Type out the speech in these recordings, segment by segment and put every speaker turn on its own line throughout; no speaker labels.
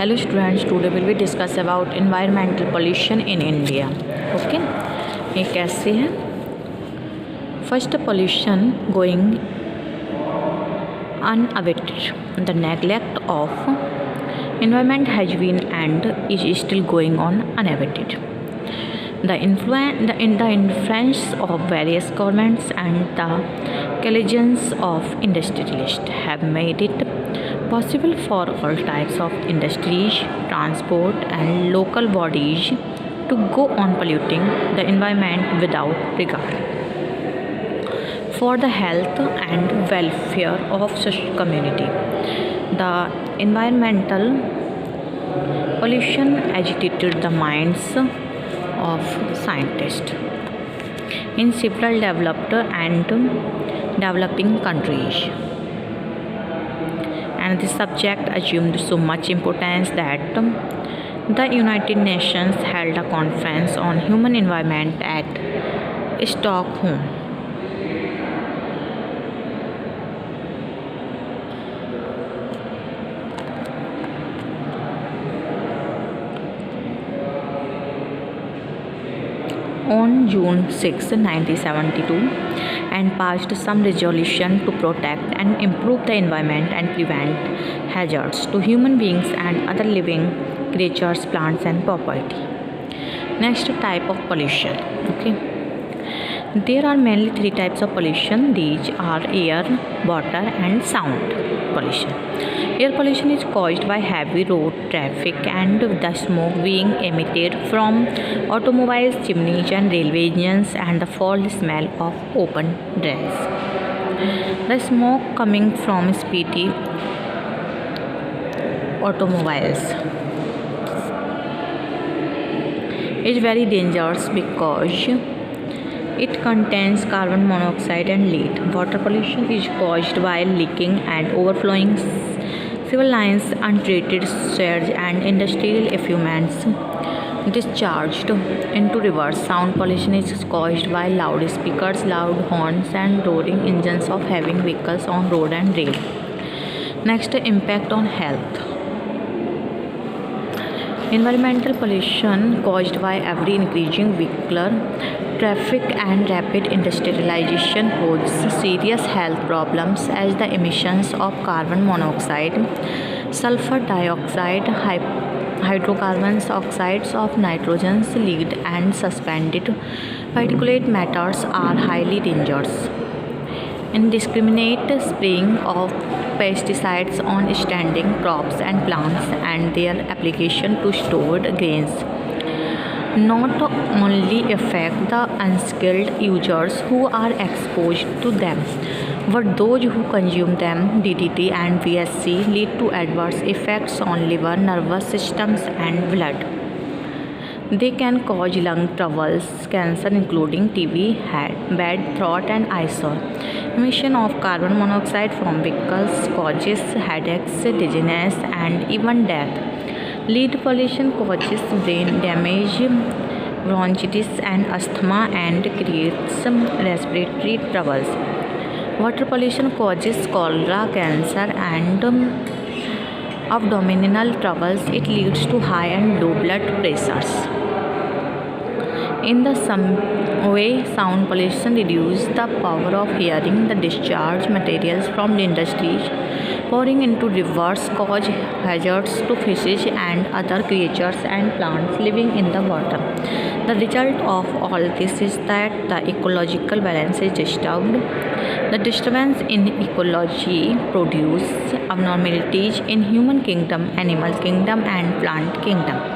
Hello students, today will be discuss about environmental pollution in India. Okay, ये कैसे है? First, pollution going unabated. The neglect of environment has been and is still going on unabated. The influence of various governments and the collisions of industrialists have made it possible for all types of industries, transport, and local bodies to go on polluting the environment without regard for the health and welfare of such community. The environmental pollution agitated the minds of scientists in several developed and developing countries, and this subject assumed so much importance that the United Nations held a conference on human environment at Stockholm. On June 6, 1972, and passed some resolution to protect and improve the environment and prevent hazards to human beings and other living creatures, plants, and property. Next type of pollution. Okay, there are mainly three types of pollution. These are air, water, and sound pollution. Air pollution is caused by heavy road traffic and the smoke being emitted from automobiles, chimneys, and railway engines, and the foul smell of open drains. The smoke coming from speedy automobiles is very dangerous because it contains carbon monoxide and lead. Water pollution is caused by leaking and overflowing civil lines, untreated sewage, and industrial effluents discharged into rivers. Sound pollution is caused by loudspeakers, loud horns, and roaring engines of heavy vehicles on road and rail. Next, impact on health. Environmental pollution caused by ever increasing vehicular traffic and rapid industrialization poses serious health problems as the emissions of carbon monoxide, sulfur dioxide, hydrocarbons, oxides of nitrogen, lead, and suspended particulate matters are highly dangerous. Indiscriminate spraying of pesticides on standing crops and plants and their application to stored grains not only affect the unskilled users who are exposed to them, but those who consume them. DDT and VSC lead to adverse effects on liver, nervous systems, and blood. They can cause lung troubles, cancer including TB, bad throat, and eye sore. Emission of carbon monoxide from vehicles causes headaches, dizziness, and even death. Lead pollution causes brain damage, bronchitis, and asthma, and creates respiratory troubles. Water pollution causes cholera, cancer, and abdominal troubles. It leads to high and low blood pressures. In the same way, sound pollution reduces the power of hearing. The discharge materials from the industries pouring into rivers cause hazards to fishes and other creatures and plants living in the water. The result of all this is that the ecological balance is disturbed. The disturbance in ecology produces abnormalities in human kingdom, animal kingdom, and plant kingdom.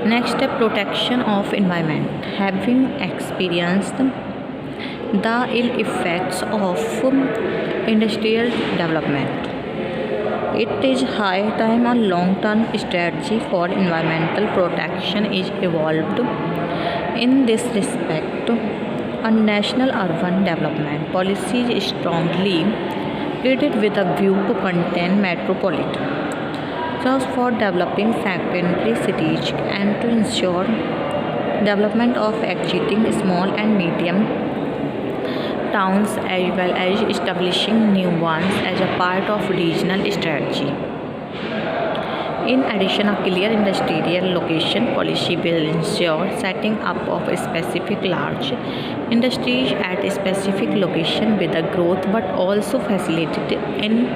Next, protection of environment. Having experienced the ill effects of industrial development, it is high time a long-term strategy for environmental protection is evolved. In this respect, a national urban development policy is strongly created with a view to contain metropolitan just for developing secondary cities and to ensure development of existing small and medium towns as well as establishing new ones as a part of regional strategy. In addition, a clear industrial location policy will ensure setting up of specific large industries at a specific location with a growth, but also facilitate in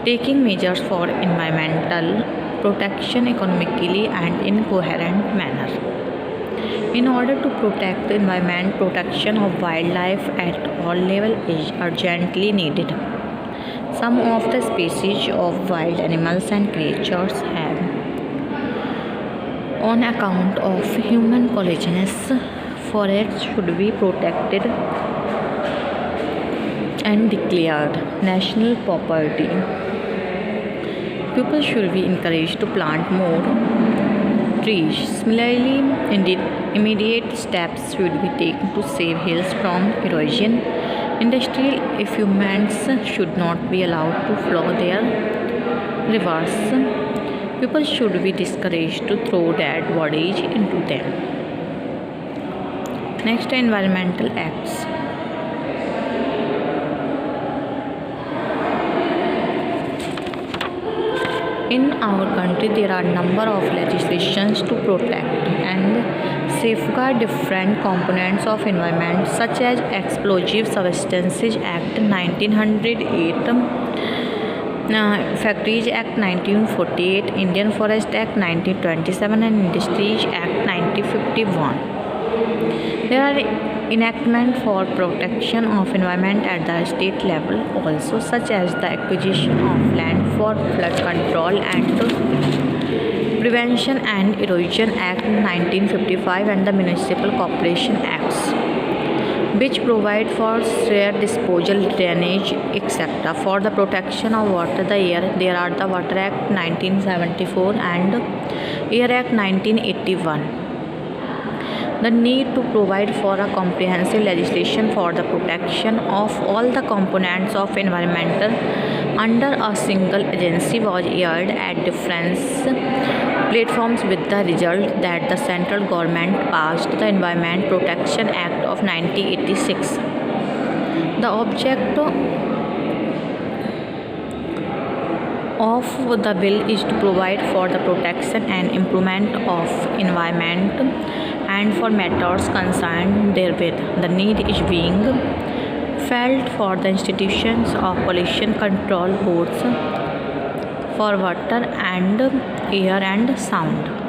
taking measures for environmental protection economically and in coherent manner. In order to protect the environment, protection of wildlife at all levels is urgently needed. Some of the species of wild animals and creatures have, on account of human pollutants, forests should be protected and declared national property. People should be encouraged to plant more trees. Similarly, immediate steps should be taken to save hills from erosion. Industrial effluents should not be allowed to flow their rivers. People should be discouraged to throw dead bodies into them. Next, environmental acts. In our country, there are a number of legislations to protect and safeguard different components of environment, such as Explosive Substances Act 1908, Factories Act 1948, Indian Forest Act 1927, and Industries Act 1951. There are enactments for protection of environment at the state level also, such as the Acquisition of Land for Flood Control and Prevention and Erosion Act 1955 and the Municipal Corporation Acts, which provide for shared disposal, drainage, etc. For the protection of water, the air, there are the Water Act 1974 and Air Act 1981. The need to provide for a comprehensive legislation for the protection of all the components of environmental under a single agency was aired at different platforms, with the result that the central government passed the Environment Protection Act of 1986. The object of the bill is to provide for the protection and improvement of environment and for matters concerned therewith. The need is being felt for the institutions of pollution control boards for water and air and sound.